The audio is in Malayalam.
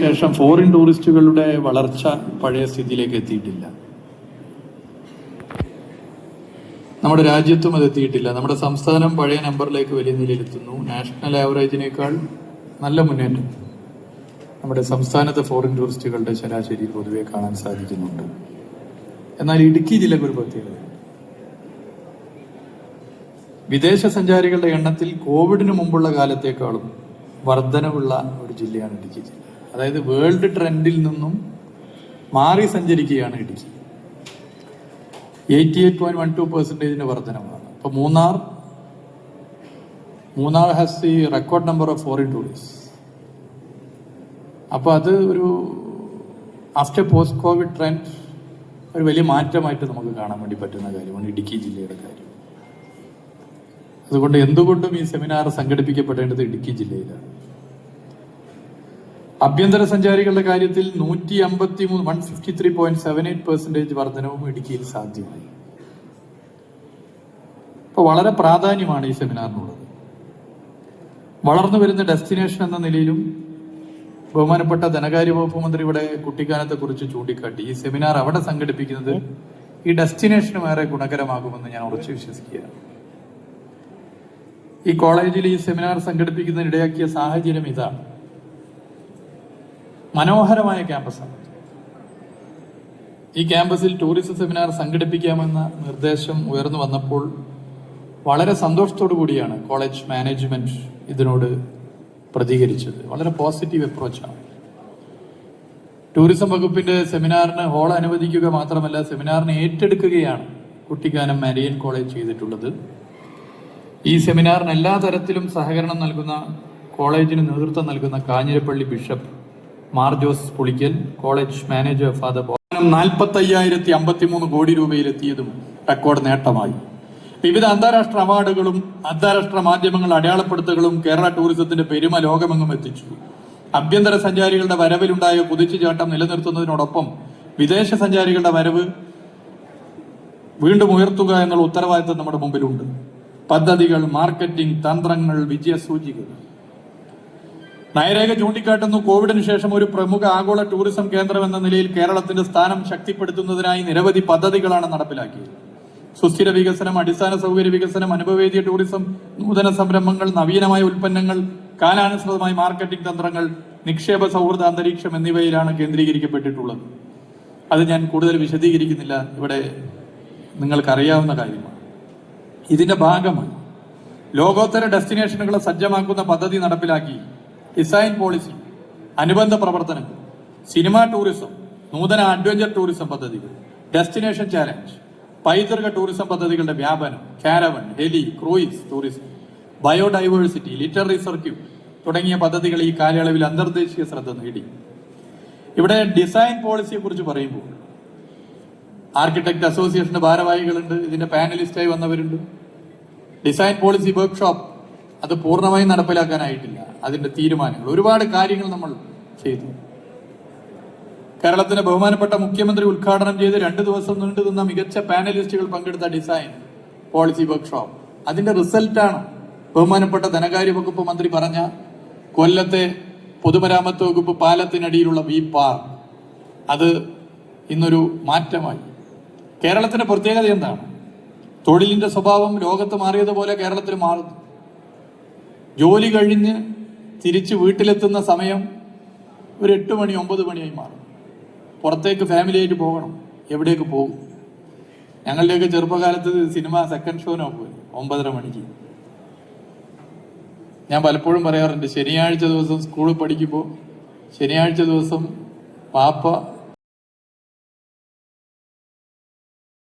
ശേഷം ഫോറിൻ ടൂറിസ്റ്റുകളുടെ വളർച്ച പഴയ സ്ഥിതിയിലേക്ക് എത്തിയിട്ടില്ല. നമ്മുടെ രാജ്യത്തും അത് എത്തിയിട്ടില്ല. നമ്മുടെ സംസ്ഥാനം പഴയ നമ്പറിലേക്ക് വലിയ നിലയിലെത്തുന്നു. നാഷണൽ ആവറേജിനേക്കാൾ നല്ല മുന്നേറ്റം നമ്മുടെ സംസ്ഥാനത്തെ ഫോറിൻ ടൂറിസ്റ്റുകളുടെ ശരാശരി പൊതുവെ കാണാൻ സാധിക്കുന്നുണ്ട്. എന്നാൽ ഇടുക്കി ജില്ലയ്ക്ക് ഒരു പ്രത്യേകത, വിദേശ സഞ്ചാരികളുടെ എണ്ണത്തിൽ കോവിഡിന് മുമ്പുള്ള കാലത്തേക്കാളും വർധനവുള്ള ഒരു ജില്ലയാണ് ഇടുക്കി ജില്ല. അതായത് വേൾഡ് ട്രെൻഡിൽ നിന്നും മാറി സഞ്ചരിക്കുകയാണ് ഇടുക്കി. 88.12% വർധനമാണ്. ഇപ്പൊ Munnar has the record number of foreign tourist. അപ്പൊ അത് ഒരു ആഫ്റ്റർ പോസ്റ്റ് കോവിഡ് ട്രെൻഡ് ഒരു വലിയ മാറ്റമായിട്ട് നമുക്ക് കാണാൻ വേണ്ടി പറ്റുന്ന കാര്യമാണ് ഇടുക്കി ജില്ലയുടെ കാര്യം. അതുകൊണ്ട് എന്തുകൊണ്ടും ഈ സെമിനാർ സംഘടിപ്പിക്കപ്പെടേണ്ടത് ഇടുക്കി ജില്ലയിലാണ്. ആഭ്യന്തര സഞ്ചാരികളുടെ കാര്യത്തിൽ 153.78% വർധനവും ഇടുക്കിയിൽ സാധ്യമായി. ഇപ്പൊ വളരെ പ്രാധാന്യമാണ് ഈ സെമിനാറിനുള്ളത്. വളർന്നു വരുന്ന ഡെസ്റ്റിനേഷൻ എന്ന നിലയിലും ബഹുമാനപ്പെട്ട ധനകാര്യ വകുപ്പ് മന്ത്രി ഇവിടെ കുട്ടിക്കാനത്തെ കുറിച്ച് ചൂണ്ടിക്കാട്ടി. ഈ സെമിനാർ അവിടെ സംഘടിപ്പിക്കുന്നത് ഈ ഡെസ്റ്റിനേഷനും ഏറെ ഗുണകരമാകുമെന്ന് ഞാൻ ഉറച്ചു വിശ്വസിക്കുകയാണ്. ഈ കോളേജിൽ ഈ സെമിനാർ സംഘടിപ്പിക്കുന്നതിനിടയാക്കിയ സാഹചര്യം ഇതാണ്. മനോഹരമായ ക്യാമ്പസാണ്. ഈ ക്യാമ്പസിൽ ടൂറിസം സെമിനാർ സംഘടിപ്പിക്കാമെന്ന നിർദ്ദേശം ഉയർന്നു വന്നപ്പോൾ വളരെ സന്തോഷത്തോടു കൂടിയാണ് കോളേജ് മാനേജ്മെന്റ് ഇതിനോട് പ്രതികരിച്ചത്. വളരെ പോസിറ്റീവ് അപ്രോച്ചാണ്. ടൂറിസം വകുപ്പിന്റെ സെമിനാറിന് ഹോൾ അനുവദിക്കുക മാത്രമല്ല, സെമിനാറിനെ ഏറ്റെടുക്കുകയാണ് കുട്ടിക്കാനം മരിയൻ കോളേജ് ചെയ്തിട്ടുള്ളത്. ഈ സെമിനാറിന് എല്ലാ തരത്തിലും സഹകരണം നൽകുന്ന കോളേജിന് നേതൃത്വം നൽകുന്ന Kanjirappally bishop Mar Jose Pulickal, college manager father 45,053 crore രൂപയിലെത്തിയതും record നേട്ടമായി. വിവിധ അന്താരാഷ്ട്ര അവാർഡുകളും അന്താരാഷ്ട്ര മാധ്യമങ്ങൾ അടയാളപ്പെടുത്തലുകളും കേരള ടൂറിസത്തിന്റെ പെരുമ ലോകമെങ്ങും എത്തിച്ചു. ആഭ്യന്തര സഞ്ചാരികളുടെ വരവിലുണ്ടായ കുതിച്ചുചാട്ടം നിലനിർത്തുന്നതിനോടൊപ്പം വിദേശ സഞ്ചാരികളുടെ വരവ് വീണ്ടും ഉയർത്തുക എന്നുള്ള ഉത്തരവാദിത്തം നമ്മുടെ മുമ്പിലുണ്ട്. പദ്ധതികൾ, മാർക്കറ്റിംഗ് തന്ത്രങ്ങൾ, വിജയസൂചികകൾ. നയരേഖ ചൂണ്ടിക്കാട്ടുന്നു, കോവിഡിന് ശേഷം ഒരു പ്രമുഖ ആഗോള ടൂറിസം കേന്ദ്രം എന്ന നിലയിൽ കേരളത്തിന്റെ സ്ഥാനം ശക്തിപ്പെടുത്തുന്നതിനായി നിരവധി പദ്ധതികളാണ് നടപ്പിലാക്കിയത്. സുസ്ഥിര വികസനം, അടിസ്ഥാന സൗകര്യ വികസനം, അനുഭവേദ്യ ടൂറിസം, നൂതന സംരംഭങ്ങൾ, നവീനമായ ഉൽപ്പന്നങ്ങൾ, കാലാനുസൃതമായ മാർക്കറ്റിംഗ് തന്ത്രങ്ങൾ, നിക്ഷേപ സൗഹൃദ അന്തരീക്ഷം എന്നിവയിലാണ് കേന്ദ്രീകരിക്കപ്പെട്ടിട്ടുള്ളത്. അത് ഞാൻ കൂടുതൽ വിശദീകരിക്കുന്നില്ല, ഇവിടെ നിങ്ങൾക്കറിയാവുന്ന കാര്യമാണ്. ഇതിന്റെ ഭാഗമായി ലോകോത്തര ഡെസ്റ്റിനേഷനുകളെ സജ്ജമാക്കുന്ന പദ്ധതി നടപ്പിലാക്കി. ഡിസൈൻ പോളിസി, അനുബന്ധ പ്രവർത്തനങ്ങൾ, സിനിമ ടൂറിസം, നൂതന അഡ്വഞ്ചർ ടൂറിസം പദ്ധതികൾ, ഡെസ്റ്റിനേഷൻ ചാലഞ്ച്, പൈതൃക ടൂറിസം പദ്ധതികളുടെ വ്യാപനം, caravan, heli, cruise tourism, biodiversity, literary circuit തുടങ്ങിയ പദ്ധതികൾ ഈ കാലയളവിൽ അന്തർദേശീയ ശ്രദ്ധ നേടി. ഇവിടെ ഡിസൈൻ പോളിസിയെ കുറിച്ച് പറയുമ്പോൾ ആർക്കിടെക്ട് അസോസിയേഷന്റെ ഭാരവാഹികളുണ്ട്, ഇതിന്റെ പാനലിസ്റ്റായി വന്നവരുണ്ട്. ഡിസൈൻ പോളിസി വർക്ക്ഷോപ്പ് അത് പൂർണ്ണമായും നടപ്പിലാക്കാനായിട്ടില്ല. അതിന്റെ തീരുമാനങ്ങൾ, ഒരുപാട് കാര്യങ്ങൾ നമ്മൾ ചെയ്തു. കേരളത്തിന്റെ ബഹുമാനപ്പെട്ട മുഖ്യമന്ത്രി ഉദ്ഘാടനം ചെയ്ത് 2 ദിവസം നീണ്ടുനിന്ന മികച്ച പാനലിസ്റ്റുകൾ പങ്കെടുത്ത ഡിസൈൻ പോളിസി വർക്ക്ഷോപ്പ് അതിന്റെ റിസൾട്ടാണ് ബഹുമാനപ്പെട്ട ധനകാര്യ വകുപ്പ് മന്ത്രി പറഞ്ഞ കൊല്ലത്തെ പൊതുമരാമത്ത് വകുപ്പ് പാലത്തിനടിയിലുള്ള വി പാർക്ക്. അത് ഇന്നൊരു മാറ്റമായി. കേരളത്തിന്റെ പ്രത്യേകത എന്താണ്? തൊഴിലിന്റെ സ്വഭാവം ലോകത്ത് മാറിയതുപോലെ കേരളത്തിൽ മാറുന്നു. ജോലി കഴിഞ്ഞ് തിരിച്ച് വീട്ടിലെത്തുന്ന സമയം ഒരു 8 മണി 9 മണിയായി മാറും. പുറത്തേക്ക് ഫാമിലിയായിട്ട് പോകണം, എവിടേക്ക് പോകും? ഞങ്ങളുടെയൊക്കെ ചെറുപ്പകാലത്ത് സിനിമ സെക്കൻഡ് ഷോനോ പോയി 9:30 മണിക്ക്. ഞാൻ പലപ്പോഴും പറയാറുണ്ട്, ശനിയാഴ്ച ദിവസം സ്കൂളിൽ പഠിക്കുമ്പോൾ ശനിയാഴ്ച ദിവസം പാപ്പ